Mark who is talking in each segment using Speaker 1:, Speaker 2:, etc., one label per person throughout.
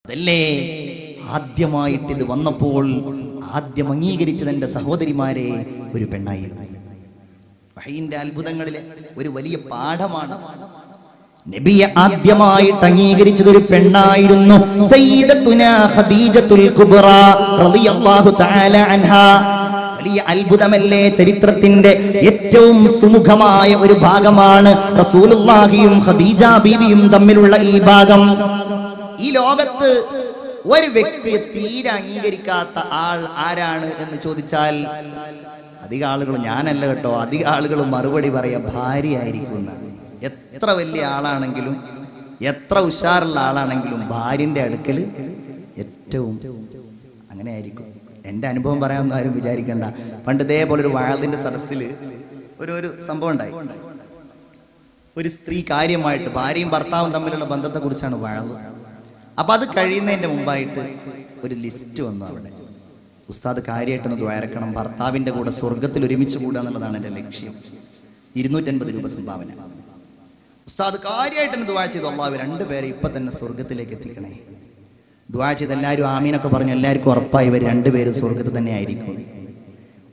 Speaker 1: അതല്ലേ ആദ്യമായിട്ട് ഇത് വന്നപ്പോൾ ആദ്യം അംഗീകരിച്ചത് എൻ്റെ സഹോദരിമാരെ ഒരു പെണ്ണായിരുന്നു. വഹയിന്റെ അത്ഭുതങ്ങളിലെ ഒരു വലിയ പാഠമാണ്. നബിയെ ആദ്യമായിട്ട് അംഗീകരിച്ചത് ഒരു പെണ്ണായിരുന്നു. സയ്യിദത്തുനാ ഖദീജത്തുൽ കുബ്ര റളിയല്ലാഹു തആല അൻഹാ. വലിയ അത്ഭുതമല്ലേ? ചരിത്രത്തിന്റെ ഏറ്റവും സുമുഖമായ ഒരു ഭാഗമാണ് റസൂലുള്ളാഹിയും ഖദീജ ബീവിയും തമ്മിലുള്ള ഈ ഭാഗം. ഈ ലോകത്ത് ഒരു വ്യക്തിയെ തീരെ അംഗീകരിക്കാത്ത ആൾ ആരാണ് എന്ന് ചോദിച്ചാൽ അധിക ആളുകൾ, ഞാനല്ല കേട്ടോ, അധിക ആളുകൾ മറുപടി പറയാ ഭാര്യയായിരിക്കും. എത്ര വലിയ ആളാണെങ്കിലും എത്ര ഉഷാറുള്ള ആളാണെങ്കിലും ഭാര്യന്റെ അടുക്കൽ ഏറ്റവും അങ്ങനെ ആയിരിക്കും. എൻ്റെ അനുഭവം പറയാമെന്ന് ആരും വിചാരിക്കണ്ട. പണ്ട് ഇതേപോലെ ഒരു വാഴത്തിന്റെ സദസ്സിൽ ഒരു സംഭവം ഉണ്ടായി. ഒരു സ്ത്രീ കാര്യമായിട്ട് ഭാര്യയും ഭർത്താവും തമ്മിലുള്ള ബന്ധത്തെ കുറിച്ചാണ് വാഴത്. അപ്പൊ അത് കഴിയുന്നതിന്റെ മുമ്പായിട്ട് ഒരു ലിസ്റ്റ് വന്നു. അവിടെ ഉസ്താദ് കാര്യമായിട്ടൊന്ന് ദ്വാരക്കണം, ഭർത്താവിന്റെ കൂടെ സ്വർഗത്തിൽ ഒരുമിച്ച് കൂടുക എന്നുള്ളതാണ് എൻ്റെ ലക്ഷ്യം. 250 രൂപ സംഭാവന. ഉസ്താദ് കാര്യമായിട്ടൊന്ന് ദുആ ചെയ്തു, അല്ലാഹു രണ്ടുപേരെ ഇപ്പൊ തന്നെ സ്വർഗത്തിലേക്ക് എത്തിക്കണേ. ദുആ ചെയ്ത് എല്ലാവരും ആമീനൊക്കെ പറഞ്ഞു. എല്ലാവർക്കും ഉറപ്പായി ഇവർ രണ്ടുപേരും സ്വർഗത്തിൽ തന്നെ ആയിരിക്കും.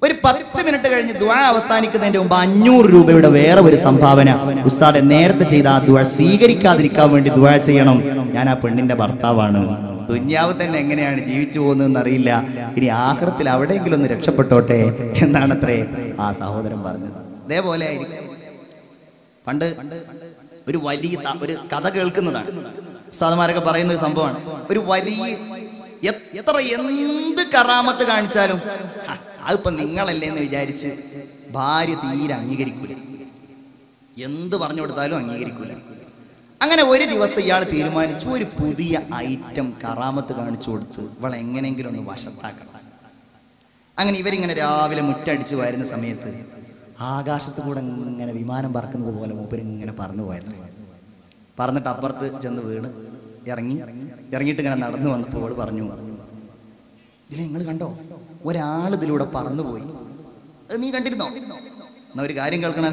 Speaker 1: ഒരു 10 മിനിറ്റ് കഴിഞ്ഞ് ദുആ അവസാനിക്കുന്നതിന്റെ മുമ്പ് 500 രൂപയുടെ വേറെ ഒരു സംഭാവന. ഉസ്താദ് നേരത്തെ ചെയ്ത ആ ദുആ സ്വീകരിക്കാതിരിക്കാൻ വേണ്ടി ദുആ ചെയ്യണം. ഞാൻ ആ പെണ്ണിന്റെ ഭർത്താവാണ്. ദുനിയാവ് തന്നെ എങ്ങനെയാണ് ജീവിച്ചു പോകുന്നതെന്ന് അറിയില്ല, ഇനി ആഖിറത്തിൽ അവിടെയെങ്കിലും ഒന്ന് രക്ഷപ്പെട്ടോട്ടെ എന്നാണത്രേ ആ സഹോദരൻ പറഞ്ഞത്. അതേപോലെ ആയിരിക്കും പണ്ട് ഒരു വലിയ ഒരു കഥ കേൾക്കുന്നതാണ്. ഉസ്താദുമാരൊക്കെ പറയുന്ന ഒരു സംഭവമാണ്. ഒരു വലിയ എന്ത് കറാമത്ത് കാണിച്ചാലും അതിപ്പോ നിങ്ങളല്ലേ എന്ന് വിചാരിച്ച് ഭാര്യ തീരെ അംഗീകരിക്കൂല. എന്ത് പറഞ്ഞു കൊടുത്താലും അംഗീകരിക്കൂല. അങ്ങനെ ഒരു ദിവസം ഇയാൾ തീരുമാനിച്ചു, ഒരു പുതിയ ഐറ്റം കറാമത്ത് കാണിച്ചു കൊടുത്ത് ഇവളെ എങ്ങനെയെങ്കിലും ഒന്ന് വശത്താക്കണം. അങ്ങനെ ഇവരിങ്ങനെ രാവിലെ മുറ്റടിച്ച് വരുന്ന സമയത്ത് ആകാശത്ത് കൂടെ ഇങ്ങനെ വിമാനം പറക്കുന്നത് പോലെ മൂപ്പരിങ്ങനെ പറന്നു പോയത്. പറന്നിട്ട് അപ്പുറത്ത് ചെന്ന് വീണ് ഇറങ്ങിയിട്ട് ഇങ്ങനെ നടന്നു വന്നപ്പോൾ അവൾ പറഞ്ഞു, ഇതിലെ നിങ്ങൾ കണ്ടോ, ഒരാൾ ഇതിലൂടെ പറന്നുപോയി, അത് നീ കണ്ടിരുന്നോ? എന്നാ ഒരു കാര്യം കേൾക്കണ,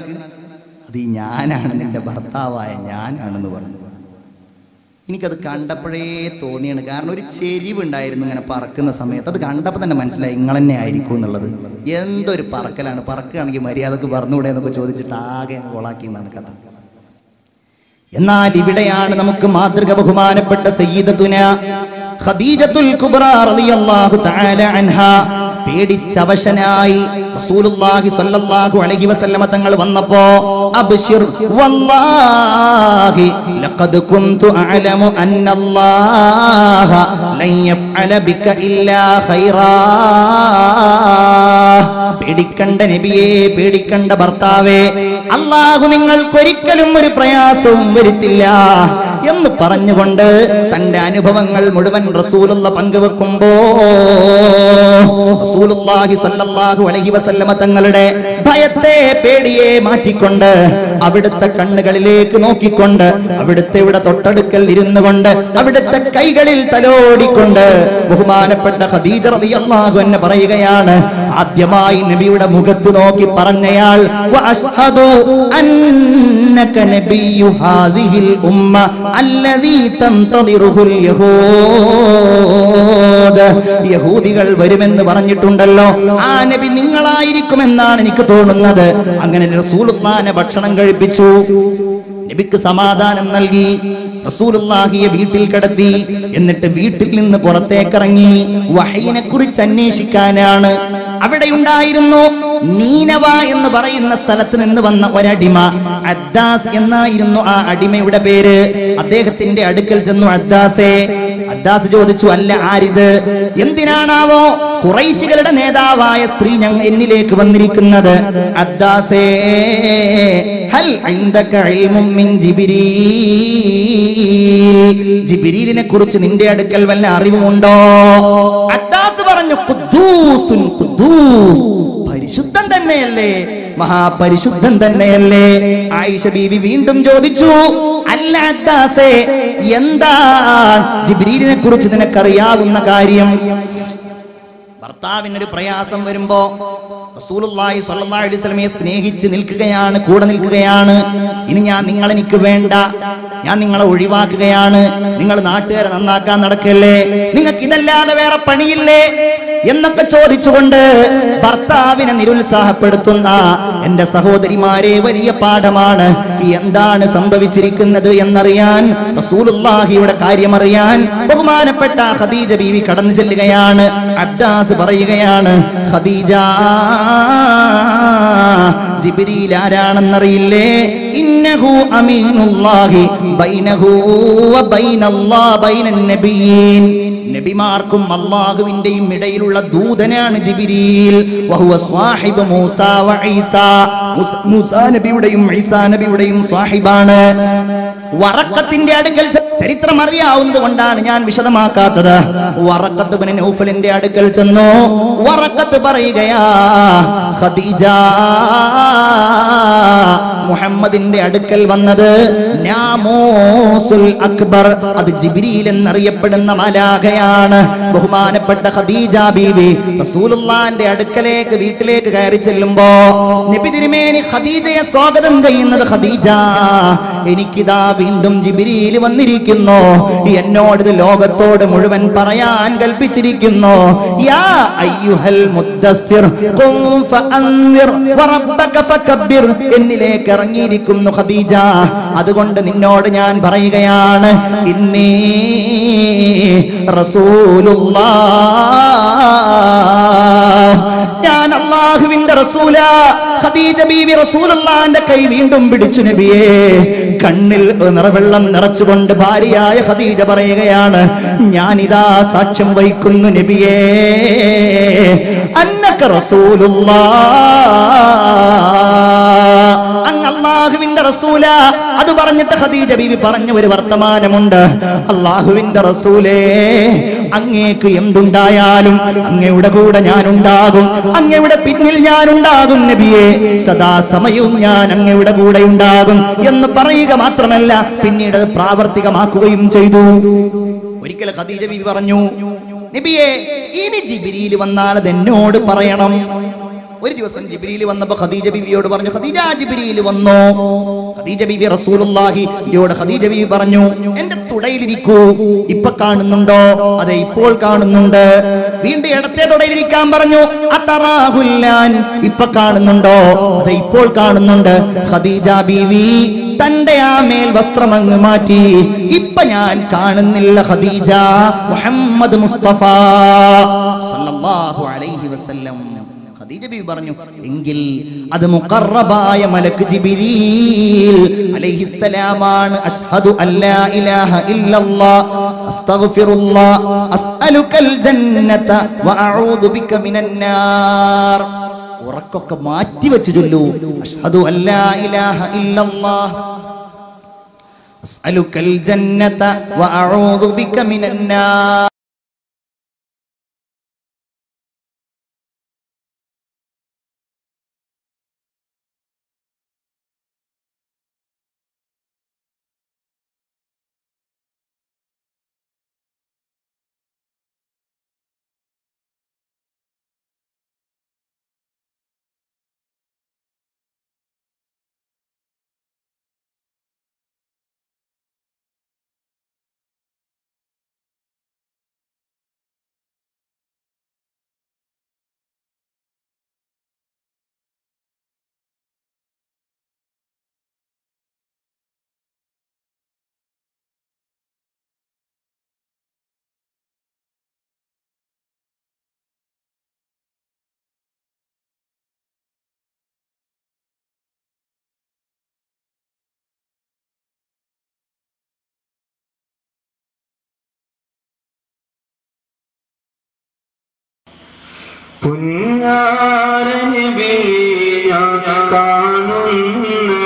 Speaker 1: അത് ഈ ഞാനാണ്, നിന്റെ ഭർത്താവായ ഞാനാണെന്ന് പറഞ്ഞു. എനിക്കത് കണ്ടപ്പോഴേ തോന്നിയാണ്. കാരണം ഒരു ചെരിവുണ്ടായിരുന്നു ഇങ്ങനെ പറക്കുന്ന സമയത്ത്. അത് കണ്ടപ്പോൾ തന്നെ മനസ്സിലായി നിങ്ങൾ തന്നെ ആയിരിക്കും എന്നുള്ളത്. എന്തൊരു പറക്കലാണ്. പറക്കുകയാണെങ്കിൽ മര്യാദക്ക് പറന്നുകൂടെ എന്നൊക്കെ ചോദിച്ചിട്ട് ആകെ കൊളാക്കി എന്നാണ് കഥ. എന്നാൽ ഇവിടെയാണ് നമുക്ക് മാതൃക ബഹുമാനപ്പെട്ട സയ്യിദത്തുനാ ഖദീജത്തുൽ കുബ്ര റളിയല്ലാഹു തആല അൻഹാ പേടിച്ചവശനായി റസൂലുള്ളാഹി സ്വല്ലല്ലാഹു അലൈഹി വസല്ലമ തങ്ങൾ വന്നപ്പോ, അബ്ശിർ വല്ലാഹി ലഖദ് കുന്തു അഅലമു അന്നല്ലാഹ ലൻ യഫ്അല ബിക ഇല്ലാ ഖൈറാ. പേടിക്കണ്ട നബിയേ, പേടിക്കണ്ട ഭർത്താവേ, അല്ലാഹു നിങ്ങൾക്കൊരിക്കലും ഒരു പ്രയാസവും വരുത്തില്ല എന്ന് പറഞ്ഞുകൊണ്ട് തന്റെ അനുഭവങ്ങൾ മുഴുവൻ റസൂലുള്ള പങ്കുവെക്കുമ്പോ റസൂലുള്ളാഹി സ്വല്ലല്ലാഹു അലൈഹി വസല്ലമ തങ്ങളുടെ ഭയത്തെ, പേടിയെ മാറ്റിക്കൊണ്ട് അവിടുത്തെ കണ്ണുകളിലേക്ക് നോക്കിക്കൊണ്ട് അവിടുത്തെ ഇവിടെ തൊട്ടടുക്കൽ ഇരുന്നു കൊണ്ട് അവിടുത്തെ കൈകളിൽ തലോടിക്കൊണ്ട് ബഹുമാനപ്പെട്ട ഖദീജ റളിയല്ലാഹു അൻഹ പറയുകയാണ്, ആദ്യമായി നബിയുടെ മുഖത്ത് നോക്കി പറഞ്ഞയാൾ, വഅശ്ഹദു അന്നക നബിയ്യു ഹാദിഹിൽ ഉമ്മ അല്ലദീ തൻതദിറുഹുൽ യഹൂദ്. യഹൂദികൾ വരുമെന്ന് പറഞ്ഞിട്ടുണ്ടല്ലോ, ആ നബി നിങ്ങളായിരിക്കുമെന്നാണ് എനിക്ക് തോന്നുന്നത്. അങ്ങനെ റസൂലുള്ളാഹിനെ ഭക്ഷണം കഴിപ്പിച്ചു, നബിക്ക് സമാധാനം നൽകി, റസൂലുള്ളാഹിയെ വീട്ടിൽ കിടത്തി. എന്നിട്ട് വീട്ടിൽ നിന്ന് പുറത്തേക്കിറങ്ങി വഹയിനെ കുറിച്ച് അന്വേഷിക്കാനാണ്. അവിടെ ഉണ്ടായിരുന്നു നീനവ എന്ന് പറയുന്ന സ്ഥലത്ത് നിന്ന് വന്ന ഒരടിമ, അദ്ദാസ് എന്നായിരുന്നു ആ അടിമയുടെ പേര്. അദ്ദേഹത്തിന്റെ അടുക്കൽ ചെന്നു. അദ്ദാസ് ചോദിച്ചു, അല്ല ആരിത്? എന്തിനാണാവോ ഖുറൈശികളുടെ നേതാവായ സ്ത്രീ എന്നിലേക്ക് വന്നിരിക്കുന്നത്? അദ്ദാസേ, ഹൽ ഇൻദക ഇൽമുൻ മിൻ ജിബ്രീൽ, ജിബ്രീലിനെ കുറിച്ച് നിന്റെ അടുക്കൽ വല്ല അറിവുമുണ്ടോ? അദ്ദാസ് പറഞ്ഞു, ഖുദ്ദൂസുൻ ഖുദ്ദൂസ്, പരിശുദ്ധൻ തന്നെയല്ലേ, മഹാപരിശുദ്ധൻ തന്നെയല്ലേ. ആയിഷ ബീവി വീണ്ടും ചോദിച്ചു, അല്ല അദ്ദാസേ, എന്താ ജിബ്രീലിനെ കുറിച്ച് നിനക്കറിയാവുന്ന കാര്യം? ഭർത്താവിനൊരു പ്രയാസം വരുമ്പോ റസൂലുള്ളാഹി സ്വല്ലല്ലാഹു അലൈഹി വസല്ലമയെ സ്നേഹിച്ച് നിൽക്കുകയാണ്, കൂടെ നിൽക്കുകയാണ്. ഇനി ഞാൻ നിങ്ങളെനിക്ക് വേണ്ട, ഞാൻ നിങ്ങളെ ഒഴിവാക്കുകയാണ്, നിങ്ങൾ നാട്ടുകാരെ നന്നാക്കാൻ നടക്കല്ലേ, നിങ്ങൾക്ക് ഇതല്ലാതെ വേറെ പണിയില്ലേ എന്നൊക്കെ ചോദിച്ചുകൊണ്ട് ഭർത്താവിനെ നിരുത്സാഹപ്പെടുത്തുന്ന എന്റെ സഹോദരിമാരെ, വലിയ പാഠമാണ്. എന്താണ് സംഭവിച്ചിരിക്കുന്നത് എന്നറിയാൻ, റസൂലുള്ളാഹിയുടെ കാര്യമറിയാൻ ബഹുമാനപ്പെട്ട ഖദീജ ബീവി കടന്നു ചെല്ലുകയാണ്. അബ്ബാസ് പറയുകയാണ്, ഖദീജ, ജിബ്രീൽ ആരാണെന്നറിയില്ലേ? ഇന്നഹു അമീനുല്ലാഹി ബൈനഹു വ ബൈനല്ലാഹി ബൈനൻ നബിയീൻ. നബിമാർക്കും അല്ലാഹുവിന്റെയും ഇടയിലുള്ള ദൂതനാണ് ജിബ്രീൽ. വഹുവ സ്വാഹിബ് മൂസാ വ ഈസാ. മൂസാ നബിയുടെയും ഈസാ നബിയുടെയും സ്വാഹിബാണ്. വറക്കത്തിന്റെ അടുക്കൽ ചരിത്രം അറിയാവുന്നത് കൊണ്ടാണ് ഞാൻ വിശദമാക്കാത്തത്. വറക്കത്ത് ഇബ്നു നൗഫലിന്റെ അടുക്കൽ ചെന്നു. വറക്കത്ത് പറയുകയാ, ഖദീജ, മുഹമ്മദിന്റെ അടുക്കൽ വന്നത് നാമൂസുൽ അക്ബർ, അത് ജിബ്രീൽ എന്നറിയപ്പെടുന്ന മലാഖയാണ്. ബഹുമാനപ്പെട്ട ഖദീജ ബീവി റസൂലുള്ളാഹിന്റെ അടുക്കലേക്ക് വീട്ടിലേക്ക് കയറി ചെല്ലുമ്പോ നബി തിരുമേനി ഖദീജയെ സ്വാഗതം ചെയ്യുന്നത്, ഖദീജ, എനിക്കിതാ വീണ്ടും ജിബ്രീൽ വന്നിരിക്കുന്നു, എന്നോട് ഇത് ലോകത്തോട് മുഴുവൻ പറയാൻ കൽപ്പിച്ചിരിക്കുന്നു. യാ അയ്യുഹൽ മുദ്ദസ്സിർ ഖും ഫഅൻവിർ വറബ്ബക ഫകബ്ബിർ, എന്നിലേക്ക് ഇറങ്ങിയിരിക്കുന്നു ഖദീജ. അതുകൊണ്ട് നിന്നോട് ഞാൻ പറയുകയാണ്, ഇന്നീ റസൂലുള്ളാഹ്, ഞാൻ അല്ലാഹുവിന്റെ റസൂലാ. ഖദീജ ബീവി റസൂലുള്ളാഹിന്റെ കൈ വീണ്ടും പിടിച്ചു. നബിയേ, കണ്ണിൽ നിറവെള്ളം നിറച്ചുകൊണ്ട് ഭാര്യയായ ഖദീജ പറയുകയാണ്, ഞാനിതാ സാക്ഷ്യം വഹിക്കുന്നു നബിയേ, അന്നക റസൂലുള്ളാഹ്, അങ്ങ് അല്ലാഹുവിന്റെ റസൂലാ. അത് പറഞ്ഞിട്ട് ഖദീജ ബീവി പറഞ്ഞ ഒരു വർത്തമാനമുണ്ട്, അല്ലാഹുവിന്റെ റസൂലേ, അങ്ങേക്ക് എന്തുണ്ടായാലും അങ്ങയുടെ കൂടെ ഞാനുണ്ടാകും, അങ്ങയുടെ പിന്നിൽ ഞാനുണ്ടാകും നബിയേ, സദാസമയവും ഞാൻ അങ്ങയുടെ കൂടെ ഉണ്ടാകും എന്ന് പറയുക മാത്രമല്ല, പിന്നീട് പ്രാവർത്തികമാക്കുകയും ചെയ്തു. ഒരിക്കൽ ഖദീജ ബീവി പറഞ്ഞു, നബിയേ, ഇനി ജിബ്രീൽ വന്നാൽ അത് എന്നോട് പറയണം. ഒരു ദിവസം ജിബ്രീൽ വന്നപ്പോൾ ഖദീജ ബീവിയോട് പറഞ്ഞു, ഖദീജ, ജിബ്രീൽ വന്നു. ഖദീജ ബീവി റസൂലുള്ളാഹിയോട് ഖദീജ ബീവി പറഞ്ഞു, എന്റെ തുടയിലിരിക്കൂ. ഇപ്പൊ കാണുന്നുണ്ടോ? അതെ, ഇപ്പോൾ കാണുന്നുണ്ട്. വീണ്ടും ഇടത്തെ തുടയിലിരിക്കാൻ പറഞ്ഞു. അതറാഹുല്ലാൻ, ഇപ്പൊ കാണുന്നുണ്ടോ? അതെ, ഇപ്പോൾ കാണുന്നുണ്ട്. ഖദീജ ബീവി തന്റെ ആ മേൽ വസ്ത്രം അങ്ങ് മാറ്റി. ഇപ്പൊ ഞാൻ കാണുന്നില്ല ഖദീജ, മുഹമ്മദ് മുസ്തഫ സല്ലല്ലാഹു അലൈഹി വസല്ലം. ഖദീജ ബീവി പറഞ്ഞു, എങ്കിൽ അത് മുഖറബായ മലക്ക് ജിബ്രീൽ അലൈഹിസ്സലാമാണ്. അഷ്ഹദു അല്ലാ ഇലാഹ ഇല്ലല്ലാഹ് അസ്തഗ്ഫിറുല്ലാഹ് അസ്അലുകൽ ജന്നത വ അഊദു ബിക മിനൻ നാർ. ഉറക്കൊക്കെ മാറ്റി വെച്ച് ചൊല്ലൂ, അഷ്ഹദു അല്ലാ ഇലാഹ ഇല്ലല്ലാഹ് അസ്അലുകൽ ജന്നത വ അഊദു ബിക മിനൻ നാർ.
Speaker 2: പുന്നാരനബിയെ കാണുന്ന